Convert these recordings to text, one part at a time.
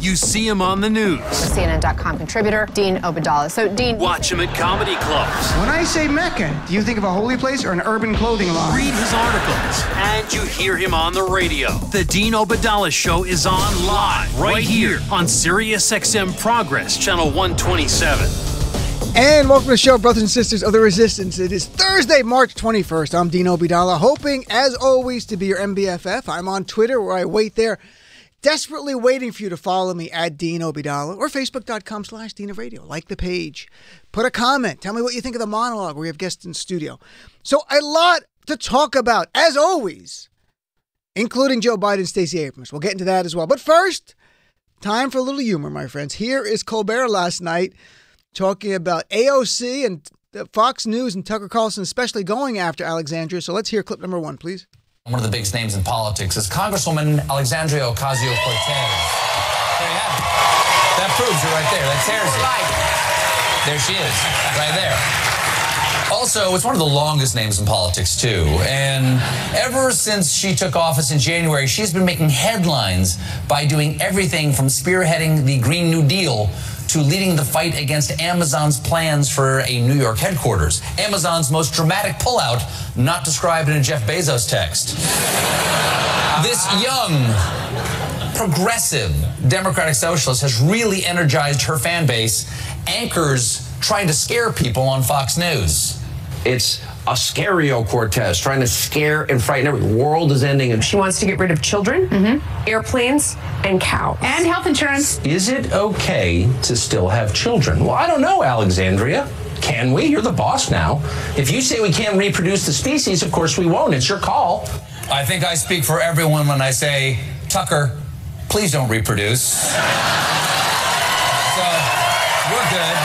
you see him on the news. CNN.com contributor, Dean Obeidallah. So, Dean... Watch him at comedy clubs. When I say Mecca, do you think of a holy place or an urban clothing line? Read his articles. And you hear him on the radio. The Dean Obeidallah Show is on live right here on SiriusXM Progress, channel 127. And welcome to the show, brothers and sisters of the resistance. It is Thursday, March 21st. I'm Dean Obeidallah, hoping, as always, to be your MBFF. I'm on Twitter, where I wait there, desperately waiting for you to follow me at Dean Obeidallah, or Facebook.com/Dean of Radio. Like the page. Put a comment. Tell me what you think of the monologue where we have guests in studio. So a lot to talk about, as always, including Joe Biden and Stacey Abrams. We'll get into that as well. But first, time for a little humor, my friends. Here is Colbert last night talking about AOC and Fox News and Tucker Carlson, especially going after Alexandria. So let's hear clip number one, please. One of the biggest names in politics is Congresswoman Alexandria Ocasio-Cortez. There you have it. That proves it right there. That tears it. There she is, right there. Also, it's one of the longest names in politics, too. And ever since she took office in January, she's been making headlines by doing everything from spearheading the Green New Deal to leading the fight against Amazon's plans for a New York headquarters. Amazon's most dramatic pullout, not described in a Jeff Bezos text. This young, progressive Democratic socialist has really energized her fan base, anchors trying to scare people on Fox News. It's Ocasio-Cortez trying to scare and frighten everyone. The world is ending. And she wants to get rid of children, airplanes, and cows. And health insurance. Is it okay to still have children? Well, I don't know, Alexandria. Can we? You're the boss now. If you say we can't reproduce the species, of course we won't. It's your call. I think I speak for everyone when I say, Tucker, please don't reproduce. So, we're good.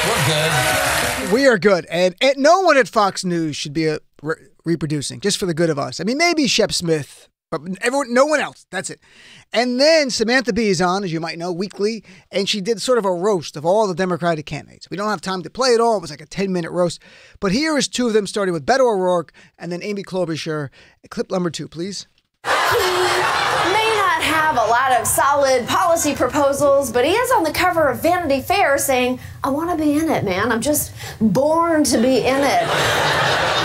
We're good. We are good. And no one at Fox News should be reproducing, just for the good of us. I mean, maybe Shep Smith, but no one else. That's it. And then Samantha Bee is on, as you might know, weekly, and she did sort of a roast of all the Democratic candidates. We don't have time to play it all. It was like a 10-minute roast. But here is two of them, starting with Beto O'Rourke and then Amy Klobuchar. Clip number two, please. May not have a lot of solid policy proposals, but he is on the cover of Vanity Fair saying, I want to be in it, man. I'm just born to be in it.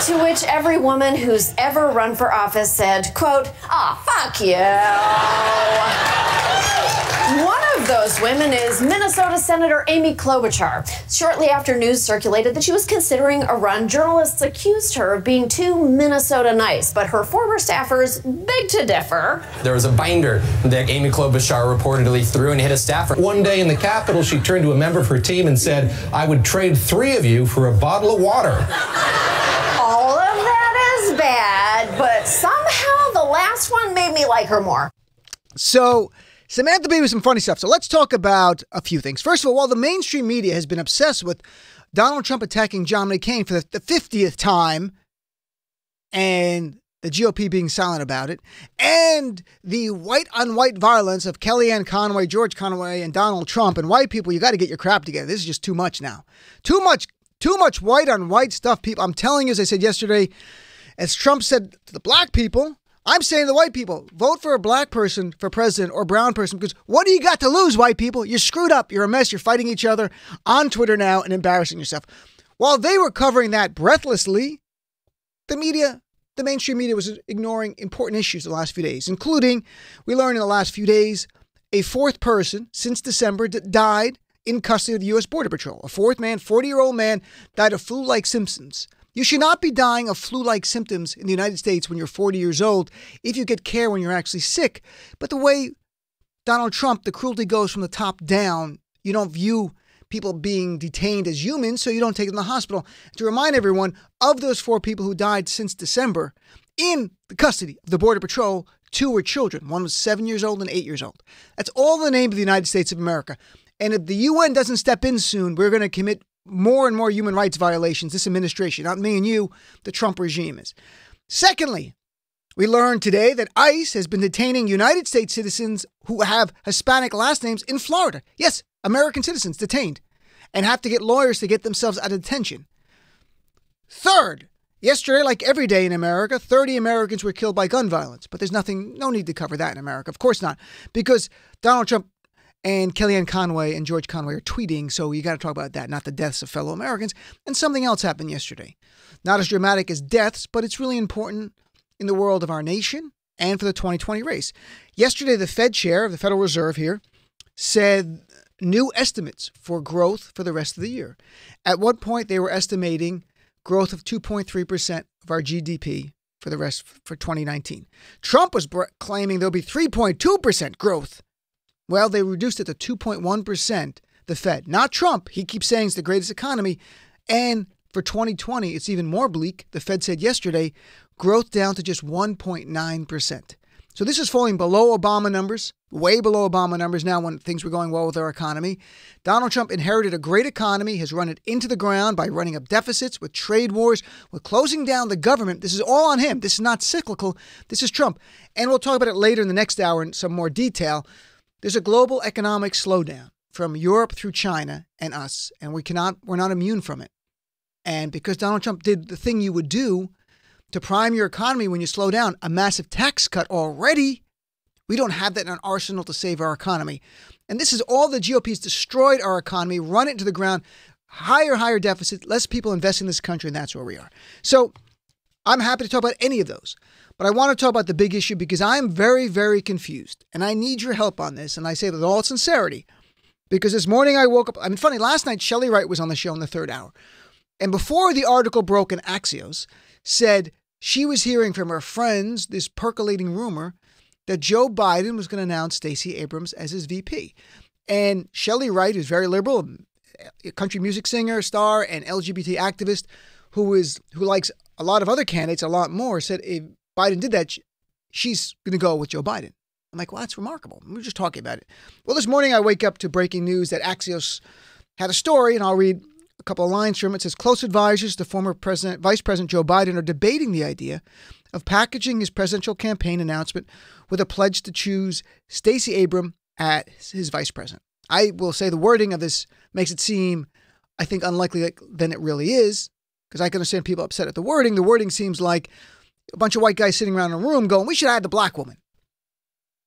To which every woman who's ever run for office said, quote, fuck you. One of those women is Minnesota Senator Amy Klobuchar. Shortly after news circulated that she was considering a run, journalists accused her of being too Minnesota nice, but her former staffers beg to differ. There was a binder that Amy Klobuchar reportedly threw and hit a staffer. One day in the Capitol, she turned to a member of her team and said, I would trade 3 of you for a bottle of water. All of that is bad, but somehow the last one made me like her more. So Samantha Bee with some funny stuff. So let's talk about a few things. First of all, while the mainstream media has been obsessed with Donald Trump attacking John McCain for the 50th time and the GOP being silent about it, and the white-on-white violence of Kellyanne Conway, George Conway, and Donald Trump and white people, you got to get your crap together. This is just too much now. Too much white-on-white stuff, people. I'm telling you, as I said yesterday, as Trump said to the black people, I'm saying to the white people, vote for a black person for president or brown person, because what do you got to lose, white people? You're screwed up. You're a mess. You're fighting each other on Twitter now and embarrassing yourself. While they were covering that breathlessly, the mainstream media was ignoring important issues the last few days, including, we learned in the last few days, a fourth person since December died in custody of the U.S. Border Patrol. A fourth man, 40-year-old man, died of flu-like symptoms. You should not be dying of flu-like symptoms in the United States when you're 40 years old if you get care when you're actually sick. But the way Donald Trump, the cruelty goes from the top down, you don't view people being detained as humans, so you don't take them to the hospital. To remind everyone, of those 4 people who died since December in the custody of the Border Patrol, 2 were children. One was 7 years old and 8 years old. That's all in the name of the United States of America. And if the UN doesn't step in soon, we're going to commit more and more human rights violations, this administration, not me and you, the Trump regime is. Secondly, we learned today that ICE has been detaining United States citizens who have Hispanic last names in Florida. Yes, American citizens detained and have to get lawyers to get themselves out of detention. Third, Yesterday, like every day in America, 30 Americans were killed by gun violence. But there's no need to cover that in America. Of course not. Because Donald Trump and Kellyanne Conway and George Conway are tweeting, so you got to talk about that, not the deaths of fellow Americans. And something else happened yesterday. Not as dramatic as deaths, but it's really important in the world of our nation and for the 2020 race. Yesterday, the Fed chair of the Federal Reserve here said new estimates for growth for the rest of the year. At one point, they were estimating growth of 2.3% of our GDP for the rest for 2019. Trump was claiming there'll be 3.2% growth. Well, they reduced it to 2.1%, the Fed. Not Trump. He keeps saying it's the greatest economy. And for 2020, it's even more bleak. The Fed said yesterday, growth down to just 1.9%. So this is falling below Obama numbers, way below Obama numbers now when things were going well with our economy. Donald Trump inherited a great economy, has run it into the ground by running up deficits, with trade wars, with closing down the government. This is all on him. This is not cyclical. This is Trump. And we'll talk about it later in the next hour in some more detail. There's a global economic slowdown from Europe through China and us, and we're not immune from it. And because Donald Trump did the thing you would do to prime your economy when you slow down, a massive tax cut already, we don't have that in an arsenal to save our economy. And this is all the GOP's destroyed our economy, run it into the ground, higher deficit, less people invest in this country, and that's where we are. So I'm happy to talk about any of those. But I want to talk about the big issue because I'm very, very confused. And I need your help on this. And I say with all sincerity, because this morning I woke up. I mean, funny, last night Shelley Wright was on the show in the third hour. And before the article broke in Axios, said she was hearing from her friends this percolating rumor that Joe Biden was going to announce Stacey Abrams as his VP. And Shelley Wright, who's very liberal, a country music singer, star, and LGBT activist, who likes a lot of other candidates a lot more, said if Biden did that, she's going to go with Joe Biden. I'm like, well, that's remarkable. We were just talking about it. Well, this morning I wake up to breaking news that Axios had a story, and I'll read a couple of lines from it. It says, close advisors to former Vice President Joe Biden are debating the idea of packaging his presidential campaign announcement with a pledge to choose Stacey Abrams as his vice president. I will say the wording of this makes it seem, I think, unlikely than it really is, because I can understand people upset at the wording. The wording seems like a bunch of white guys sitting around in a room going, we should add the black woman.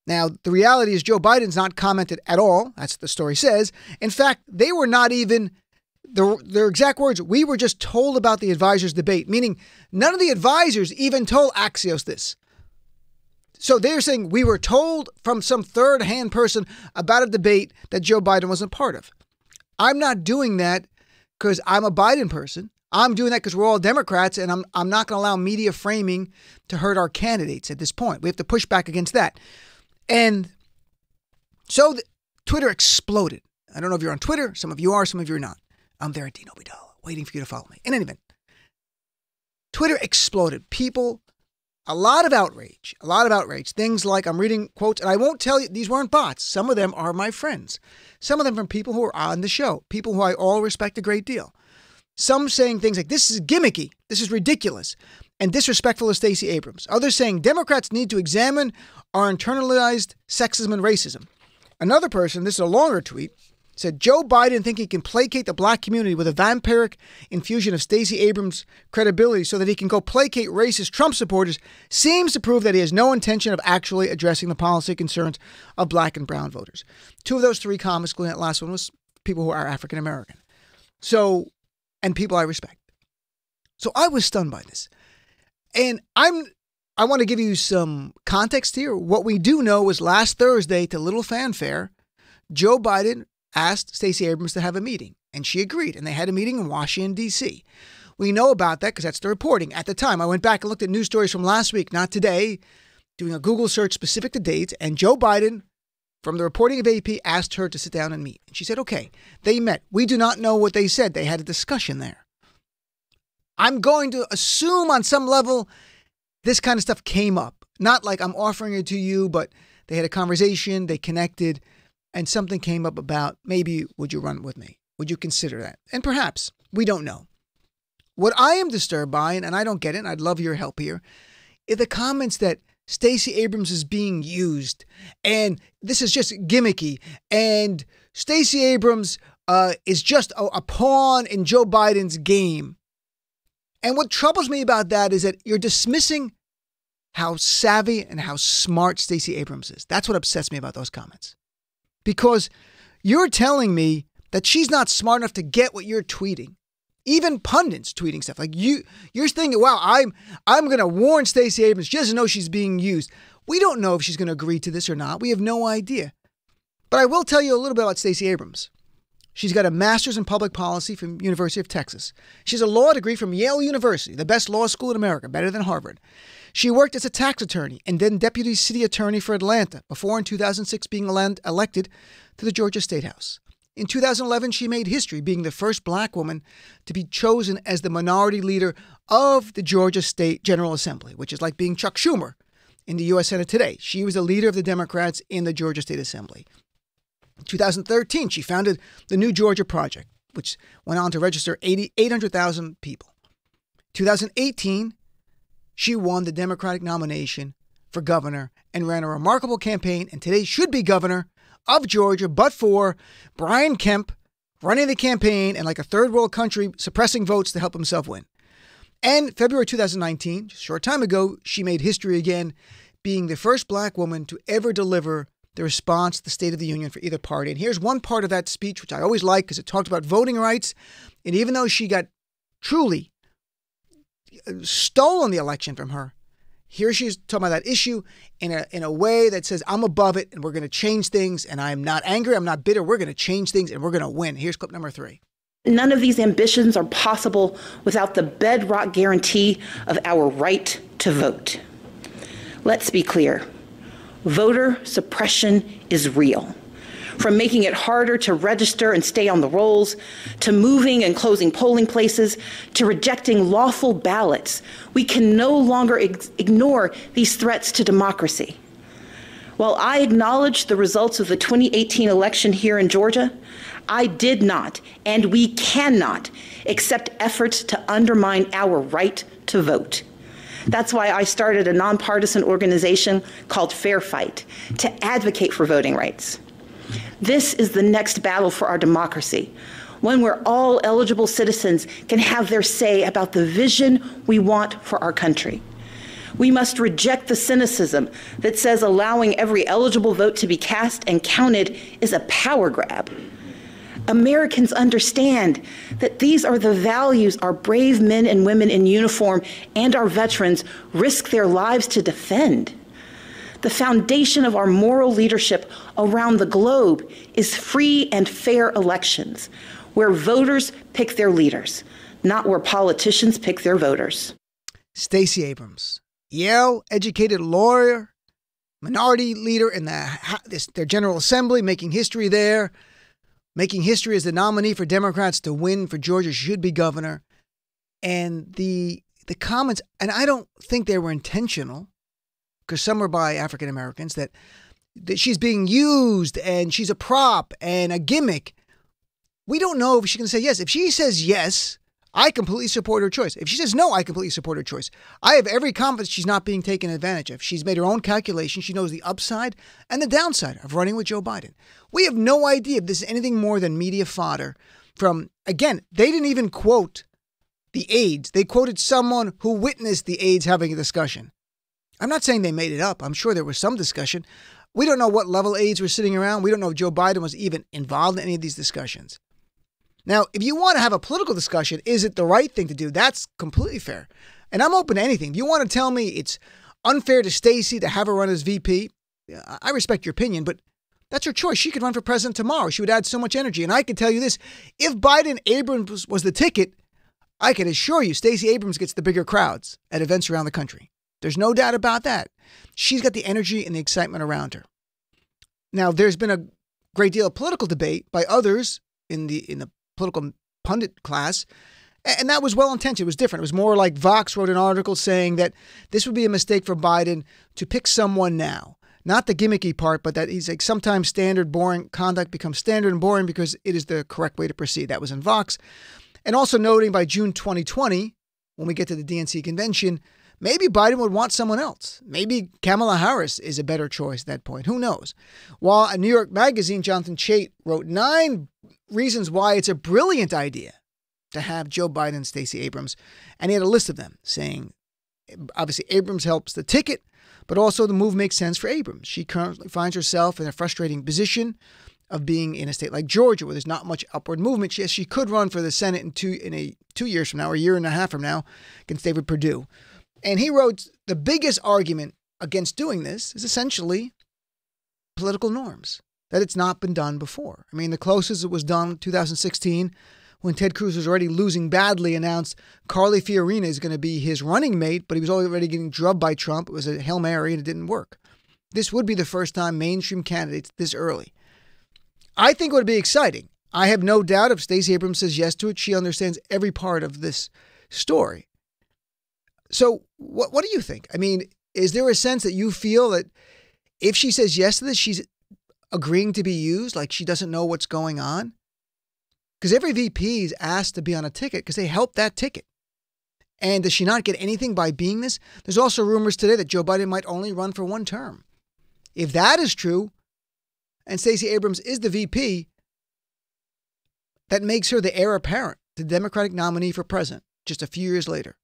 Now, the reality is Joe Biden's not commented at all. That's what the story says. In fact, they were not even, their exact words, we were just told about the advisors' debate, meaning none of the advisors even told Axios this. So they're saying we were told from some third-hand person about a debate that Joe Biden wasn't part of. I'm not doing that because I'm a Biden person. I'm doing that because we're all Democrats, and I'm not going to allow media framing to hurt our candidates at this point. We have to push back against that. And so Twitter exploded. I don't know if you're on Twitter. Some of you are, some of you are not. I'm there at Dino Vidal, waiting for you to follow me. In any event, Twitter exploded. People, a lot of outrage. Things like, I'm reading quotes, and I won't tell you, these weren't bots. Some of them are my friends. Some of them from people who are on the show, people who I all respect a great deal. Some saying things like, this is gimmicky, this is ridiculous, and disrespectful of Stacey Abrams. Others saying Democrats need to examine our internalized sexism and racism. Another person, this is a longer tweet, said Joe Biden think he can placate the black community with a vampiric infusion of Stacey Abrams' credibility so that he can go placate racist Trump supporters seems to prove that he has no intention of actually addressing the policy concerns of black and brown voters. Two of those three comments, including that last one, was people who are African American. So, and people I respect. So I was stunned by this. And I want to give you some context here. What we do know is last Thursday, to little fanfare, Joe Biden asked Stacey Abrams to have a meeting, and she agreed, and they had a meeting in Washington, D.C. We know about that because that's the reporting. At the time, I went back and looked at news stories from last week, not today, doing a Google search specific to dates, and Joe Biden, from the reporting of AP, asked her to sit down and meet. And she said, okay, they met. We do not know what they said. They had a discussion there. I'm going to assume on some level this kind of stuff came up. Not like I'm offering it to you, but they had a conversation, they connected, and something came up about maybe would you run with me? Would you consider that? And perhaps, we don't know. What I am disturbed by, and I don't get it, and I'd love your help here, is the comments that Stacey Abrams is being used, and this is just gimmicky, and Stacey Abrams is just a pawn in Joe Biden's game. And what troubles me about that is that you're dismissing how savvy and how smart Stacey Abrams is. That's what upsets me about those comments. Because you're telling me that she's not smart enough to get what you're tweeting. Even pundits tweeting stuff. Like you're thinking, wow, I'm going to warn Stacey Abrams. She doesn't know she's being used. We don't know if she's going to agree to this or not. We have no idea. But I will tell you a little bit about Stacey Abrams. She's got a master's in public policy from University of Texas. She has a law degree from Yale University, the best law school in America, better than Harvard. She worked as a tax attorney and then deputy city attorney for Atlanta before in 2006 being elected to the Georgia State House. In 2011, she made history being the first black woman to be chosen as the minority leader of the Georgia State General Assembly, which is like being Chuck Schumer in the U.S. Senate today. She was the leader of the Democrats in the Georgia State Assembly. In 2013, she founded the New Georgia Project, which went on to register 800,000 people. 2018, she won the Democratic nomination for governor and ran a remarkable campaign, and today should be governor of Georgia, but for Brian Kemp running the campaign and like a third world country suppressing votes to help himself win. And February 2019, just a short time ago, she made history again, being the first black woman to ever deliver the response to the State of the Union for either party. And here's one part of that speech, which I always like because it talked about voting rights. And even though she got truly stolen the election from her, here she's talking about that issue in a way that says, I'm above it and we're going to change things. And I'm not angry. I'm not bitter. We're going to change things and we're going to win. Here's clip number 3. None of these ambitions are possible without the bedrock guarantee of our right to vote. Let's be clear. Voter suppression is real. From making it harder to register and stay on the rolls, to moving and closing polling places, to rejecting lawful ballots, we can no longer ignore these threats to democracy. While I acknowledge the results of the 2018 election here in Georgia, I did not, and we cannot, accept efforts to undermine our right to vote. That's why I started a nonpartisan organization called Fair Fight to advocate for voting rights. This is the next battle for our democracy, one where all eligible citizens can have their say about the vision we want for our country. We must reject the cynicism that says allowing every eligible vote to be cast and counted is a power grab. Americans understand that these are the values our brave men and women in uniform and our veterans risk their lives to defend. The foundation of our moral leadership around the globe is free and fair elections, where voters pick their leaders, not where politicians pick their voters. Stacey Abrams, Yale-educated lawyer, minority leader in their General Assembly, making history there, making history as the nominee for Democrats to win for Georgia, should be governor. And the comments, and I don't think they were intentional, because some were by African Americans, that she's being used and she's a prop and a gimmick. We don't know if she's going to say yes. If she says yes, I completely support her choice. If she says no, I completely support her choice. I have every confidence she's not being taken advantage of. She's made her own calculation. She knows the upside and the downside of running with Joe Biden. We have no idea if this is anything more than media fodder from, again, they didn't even quote the aides. They quoted someone who witnessed the aides having a discussion. I'm not saying they made it up. I'm sure there was some discussion. We don't know what level aides were sitting around. We don't know if Joe Biden was even involved in any of these discussions. Now, if you want to have a political discussion, is it the right thing to do? That's completely fair. And I'm open to anything. If you want to tell me it's unfair to Stacey to have her run as VP, I respect your opinion, but that's her choice. She could run for president tomorrow. She would add so much energy. And I can tell you this, if Biden-Abrams was the ticket, I can assure you Stacey Abrams gets the bigger crowds at events around the country. There's no doubt about that. She's got the energy and the excitement around her. Now, there's been a great deal of political debate by others in the political pundit class, and that was well-intentioned. It was different. It was more like Vox wrote an article saying that this would be a mistake for Biden to pick someone now. Not the gimmicky part, but that he's like sometimes standard boring conduct becomes standard and boring because it is the correct way to proceed. That was in Vox. And also noting by June 2020, when we get to the DNC convention, maybe Biden would want someone else. Maybe Kamala Harris is a better choice at that point. Who knows? While a New York magazine, Jonathan Chait, wrote 9 reasons why it's a brilliant idea to have Joe Biden and Stacey Abrams. And he had a list of them saying, obviously, Abrams helps the ticket, but also the move makes sense for Abrams. She currently finds herself in a frustrating position of being in a state like Georgia, where there's not much upward movement. Yes, she could run for the Senate in 2 years from now, or a year and a half from now, against David Perdue. And he wrote, the biggest argument against doing this is essentially political norms, that it's not been done before. I mean, the closest it was done in 2016, when Ted Cruz was already losing badly, announced Carly Fiorina is going to be his running mate, but he was already getting drubbed by Trump. It was a Hail Mary and it didn't work. This would be the first time mainstream candidates this early. I think it would be exciting. I have no doubt if Stacey Abrams says yes to it, she understands every part of this story. So what do you think? I mean, is there a sense that you feel that if she says yes to this, she's agreeing to be used, like she doesn't know what's going on? Because every VP is asked to be on a ticket because they help that ticket. And does she not get anything by being this? There's also rumors today that Joe Biden might only run for one term. If that is true, and Stacey Abrams is the VP, that makes her the heir apparent, the Democratic nominee for president, just a few years later.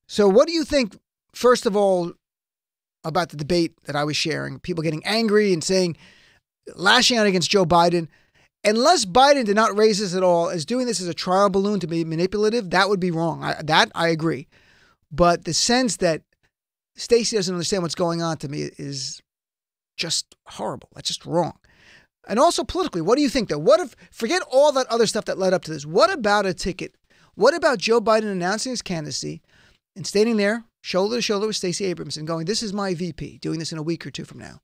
So what do you think, first of all, about the debate that I was sharing? People getting angry and saying, lashing out against Joe Biden. Unless Biden did not raise this at all, as doing this as a trial balloon to be manipulative, that would be wrong. I agree. But the sense that Stacey doesn't understand what's going on, to me, is just horrible. That's just wrong. And also politically, what do you think, though? What if, forget all that other stuff that led up to this, what about a ticket? What about Joe Biden announcing his candidacy and standing there, shoulder to shoulder with Stacey Abrams and going, this is my VP, doing this in a week or two from now?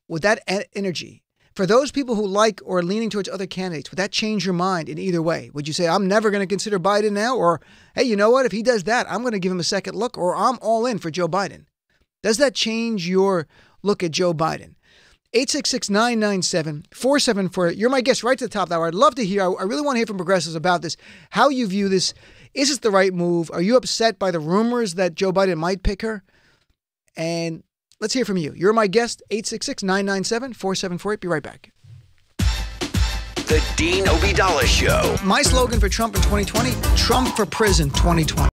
Would that energy, for those people who like or are leaning towards other candidates, would that change your mind in either way? Would you say, I'm never going to consider Biden now? Or, hey, you know what? If he does that, I'm going to give him a second look, or I'm all in for Joe Biden. Does that change your look at Joe Biden? 866-997-4748. You're my guest right to the top of the hour. I'd love to hear. I really want to hear from progressives about this, how you view this. Is this the right move? Are you upset by the rumors that Joe Biden might pick her? And let's hear from you. You're my guest, 866-997-4748. Be right back. The Dean Obeidallah Show. My slogan for Trump in 2020, Trump for prison 2020.